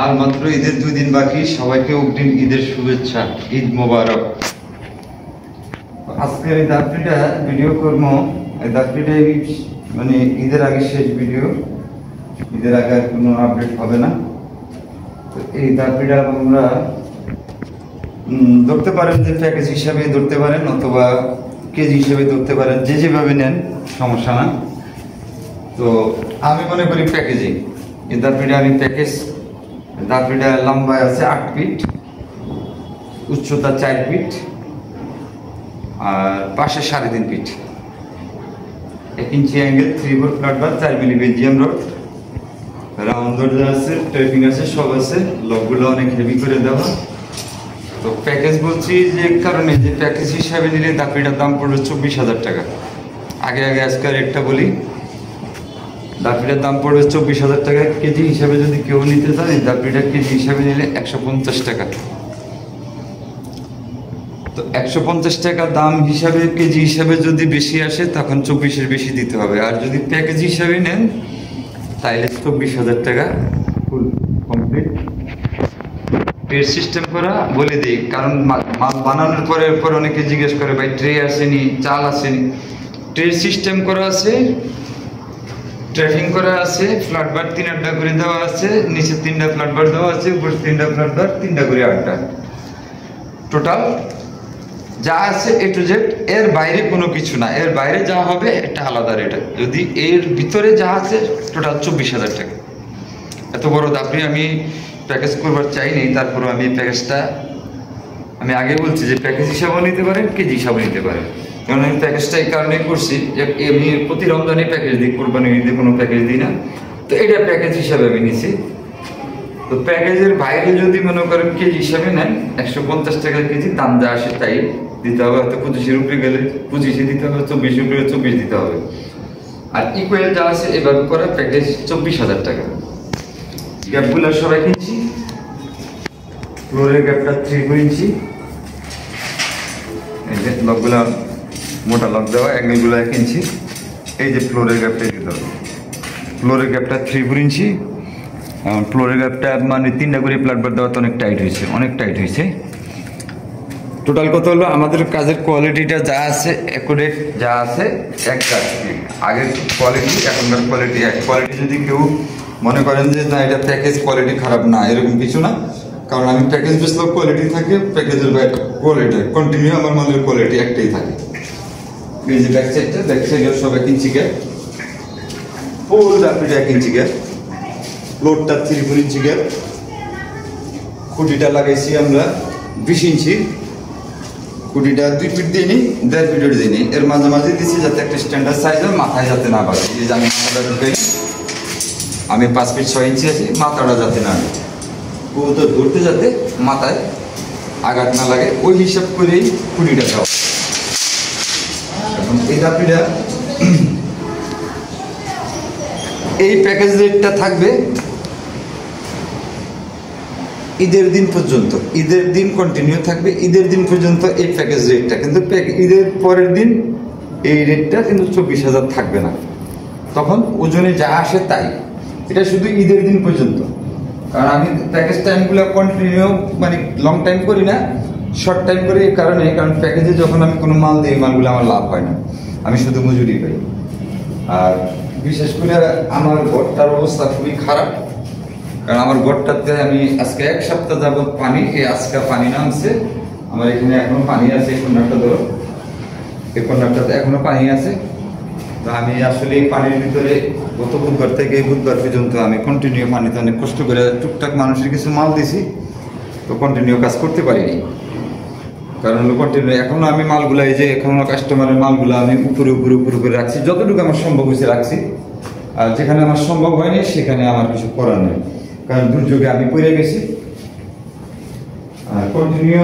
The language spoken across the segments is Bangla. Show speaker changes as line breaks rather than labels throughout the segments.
আর মাত্র ঈদের 2 দিন বাকি। সবাইকে অগ্রিম ঈদের শুভেচ্ছা, ঈদ মোবারক। আজকের এই দাপটিটা ভিডিও করবো। এই দাপটিটা মানে ঈদের আগে শেষ ভিডিও, ঈদের আগে আর কোনো আপডেট হবে না। তো এই দাপটিটা আমরা ধরতে পারেন যে প্যাকেজ হিসাবে ধরতে পারেন অথবা কেজি হিসেবে ধরতে পারেন, যে যেভাবে নেন সমস্যা না। তো আমি মনে করি প্যাকেজিং। এই দাপটিটা আমি প্যাকেজ, দাপটিটা লম্বায় আছে 8 ফিট, উচ্চতা 4 ফিট আর পাশে 3.5 feet, 1 inch angle, 3/4 flat bar, 4 milli Belgium rod, round দরজা আছে, টেপিং আছে, সব আছে। লকগুলো অনেক হেভি করে দেওয়া। তো প্যাকেজ বলছি যে কারণে যে প্যাকেজ হিসাবে নিলে দাপটিটার দাম পড়বে 24,000 টাকা। আগে আজকে রেটটা বলি। দাপটিটার দাম পড়বে 24,000 টাকা। কেজি হিসাবে যদি কেউ নিতে চান, এই দাপটিটা কেজি হিসাবে নিলে 150 টাকা। তো 150 টাকা দাম হিসাবে, কেজি হিসাবে যদি বেশি আসে তখন 24-এর বেশি দিতে হবে। আর যদি প্যাকেজ হিসাবে নেন তাইলে 24,000 টাকা ফুল কমপ্লিট। ট্রে সিস্টেম করা বলে দিই, কারণ মাল বানানোর পরে অনেকে জিজ্ঞেস করে ভাই ট্রে আসেনি, চাল আসেনি। ট্রে সিস্টেম করা আছে, ট্রেফিং করা আছে, ফ্ল্যাট বার 3-8টা করে দেওয়া আছে, নিচে 3টা ফ্ল্যাট বার দেওয়া আছে, উপরে 3টা ফ্ল্যাট বার, 3টা করে 8টা। টোটাল যা আছে A to Z, এর বাইরে কোনো কিছু না। এর বাইরে যা হবে এটা আলাদা রেট। যদি এর ভিতরে যা আছে টোটাল 24,000 টাকা। এত বড় দাপটি আমি প্যাকেজ করবার চাইনি, তারপরে আমি প্যাকেজটা আমি আগে বলছি যে প্যাকেজ হিসাবেও নিতে পারেন, কেজি হিসাবেও নিতে পারেন। কারণ আমি প্যাকেজটা এই কারণেই করছি যে আমি প্রতি রমজানে প্যাকেজ দিই, কোরবানি ঈদে কোনো প্যাকেজ দিই না। তো এটা প্যাকেজ হিসাবে আমি নিছি। তো প্যাকেজের বাইরে যদি মনে করেন কেজি হিসাবে নেন, 150 টাকা কেজি, দাম যা আসে তাই দিতে হবে। হয়তো 25-এর উপরে গেলে 25-এ দিতে হবে, 24-এর উপরে 24 দিতে হবে। আর ইকুয়াল যা আছে এভাবে করা প্যাকেজ 24,000 টাকা। গ্যাপগুলো সবাই কিনছি। ফ্লোরের গ্যাপটা 3 ইঞ্চি। এই যে লকগুলো মোটা লক দেওয়া, অ্যাঙ্গেলগুলো 1 ইঞ্চি। এই যে ফ্লোরের গ্যাপটা দিতে হবে। ফ্লোরের গ্যাপটা 3/4 ইঞ্চি। ফ্লোরের গ্যাপটা মানে 3টা করে ফ্ল্যাট বার দেওয়া তো অনেক টাইট হয়েছে, অনেক টাইট হয়েছে। টোটাল কত হলো? আমাদের কাজের কোয়ালিটিটা যা আছে, অ্যাকুরেট যা আছে, এক কাজ। আগের কোয়ালিটি এখনকার কোয়ালিটি এক। কোয়ালিটি যদি কেউ মনে করেন যে না এটা প্যাকেজ কোয়ালিটি খারাপ, না, এরকম কিছু না। কারণ আমি প্যাকেজ বেসলেও কোয়ালিটি থাকে, প্যাকেজের বাইরে কোয়ালিটি কন্টিনিউ আমার মালের কোয়ালিটি একটাই থাকে। এই যে ব্যাক সাইডের সব 1 ইঞ্চি গ্যাপ, ফুল দাপটিটা 1 ইঞ্চি গ্যাপ, ফ্লোরটা 3/4 ইঞ্চি গ্যাপ। খুঁটিটা লাগাইছি আমরা 20 ইঞ্চি। খুঁটিটা 2 ফিট দিয়ে নিই, 1.5 ফিটের দিয়ে নিই। এর মাঝামাঝি দিচ্ছি যাতে একটা স্ট্যান্ডার্ড সাইজ হয়, মাথায় যাতে না বাড়ে। এই যে আমি মাথাটা ঢুকাই, আমি 5 ফিট 6 ইঞ্চি আছি, মাথাটা যাতে না আগে তো ধরতে, যাতে মাথায় আঘাত না লাগে, ওই হিসাব করেই খুঁটিটা দেওয়া। এখন এই দাপটিটা এই প্যাকেজ রেটটা থাকবে ঈদের দিন পর্যন্ত। ঈদের দিন কন্টিনিউ থাকবে, ঈদের দিন পর্যন্ত এই প্যাকেজ রেটটা। কিন্তু ঈদের পরের দিন এই রেটটা কিন্তু 24,000 থাকবে না। তখন ওজনে যা আসে তাই। এটা শুধু ঈদের দিন পর্যন্ত। কারণ আমি প্যাকেজ টাইমগুলো কন্টিনিউ মানে লং টাইম করি না, শর্ট টাইম করি। এই কারণে, কারণ প্যাকেজে যখন আমি কোনো মাল দিই, মালগুলো আমার লাভ হয় না, আমি শুধু মজুরি পাই। আর বিশেষ করে আমার ঘরটার অবস্থা খুবই খারাপ। কারণ আমার ঘরটাতে আমি আজকে 1 সপ্তাহ যাবৎ পানি, আজকে পানি নামছে আমার এখানে, এখনো পানি আছে। এই কন্ডাক্টটা ধরো, এই কন্ডাক্টটাতে এখনো পানি আছে। তো আমি আসলে এই পানির ভিতরে গত বুধবার থেকে এই বুধবার পর্যন্ত আমি কন্টিনিউ পানিতে অনেক কষ্ট করে টুকটাক মানুষের কিছু মাল দিছি, তো কন্টিনিউ কাজ করতে পারিনি। কারণ হলো কন্টিনিউ এখনো আমি মালগুলা, এই যে এখনো কাস্টমারের মালগুলো আমি উপরে করে রাখছি, যতটুকু আমার সম্ভব হয়েছে রাখছি। আর যেখানে আমার সম্ভব হয়নি সেখানে আমার কিছু করার নেই, কারণ দুর্যোগে আমি পড়ে গেছি। আর কন্টিনিউ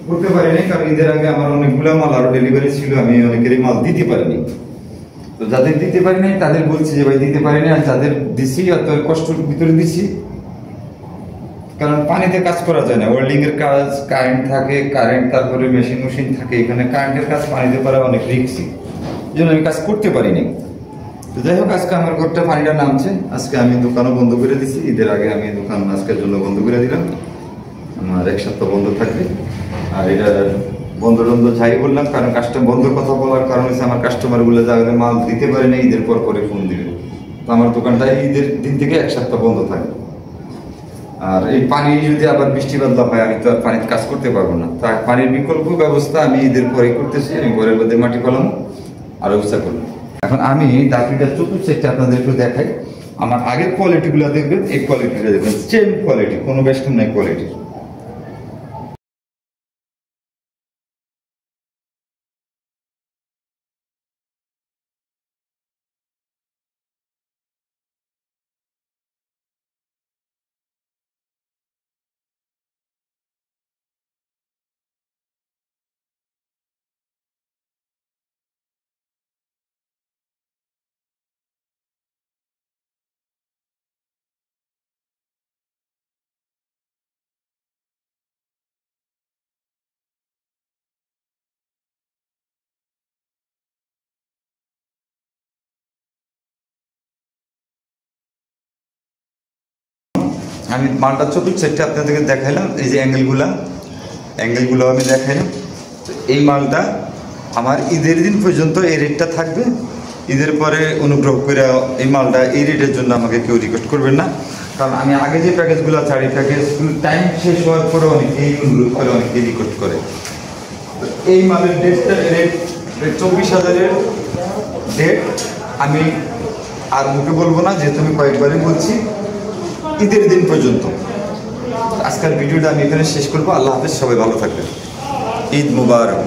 করতে পারিনি, কারণ ঈদের আগে আমার অনেকগুলো মাল আরো ডেলিভারি ছিল, আমি অনেকেরই মাল দিতে পারিনি। তো যাদের দিতে পারিনি তাদের বলছি যে ভাই দিতে পারিনি। আর যাদের দিছি অত কষ্টের ভিতরে দিছি, কারণ পানিতে কাজ করা যায় না। ওয়েল্ডিং এর কাজ, কারেন্ট থাকে, তারপরে মেশিন থাকে। এখানে কারেন্টের কাজ পানিতে করা অনেক রিস্কি, এই জন্য আমি কাজ করতে পারিনি। তো যাই হোক, আজকে আমার ঘরটা পানিটা নামছে। আজকে আমি দোকানও বন্ধ করে দিছি, ঈদের আগে আমি দোকান আজকের জন্য বন্ধ করে দিলাম। আমার 1 সপ্তাহ বন্ধ থাকবে। আর এটা বন্ধ টন্ধ যাই বললাম, কারণ কাস্টমার বন্ধ কথা বলার কারণ হচ্ছে আমার কাস্টমারগুলো যাবে মাল দিতে পারে না, ঈদের পর পরে ফোন দিবে। তো আমার দোকানটা ঈদের দিন থেকে 1 সপ্তাহ বন্ধ থাকে। আর এই পানি যদি আবার বৃষ্টি বাদলা হয়, আমি তো আর পানিতে কাজ করতে পারবো না। তাই পানির বিকল্প ব্যবস্থা আমি ঈদের পরে করতেছি। আমি ঘরের মধ্যে মাটি ফেলাম আর ব্যবস্থা করলাম। এখন আমি ডাকিটা চতুর্থ সেটটা আপনাদের একটু দেখাই। আমার আগের কোয়ালিটিগুলো দেখবেন, এই কোয়ালিটিটা দেখবেন, সেম কোয়ালিটি, কোনো বেস্ট নাই কোয়ালিটি। আমি মালটা চতুর্থ সেটটা আপনাদেরকে দেখাইলাম, এই যে অ্যাঙ্গেলগুলো আমি দেখাইলাম। তো এই মালটা আমার ঈদের দিন পর্যন্ত এই রেটটা থাকবে। ঈদের পরে অনুগ্রহ করে এই মালটা এই রেটের জন্য আমাকে কেউ রিকোয়েস্ট করবেন না, কারণ আমি আগে যে প্যাকেজগুলো ছাড়ি, প্যাকেজগুলো টাইম শেষ হওয়ার পরে অনেকেই অনুরোধ করে, অনেকেই রিকোয়েস্ট করে। তো এই মালের ডেটটা রেট 24,000-এর ডেট আমি আর মুখে বলবো না, যেহেতু আমি কয়েকবারই বলছি, ঈদের দিন পর্যন্ত। আজকের ভিডিওটা আমি এখানে শেষ করবো। আল্লাহ হাফেজ, সবাই ভালো থাকবেন। ঈদ মুবারক।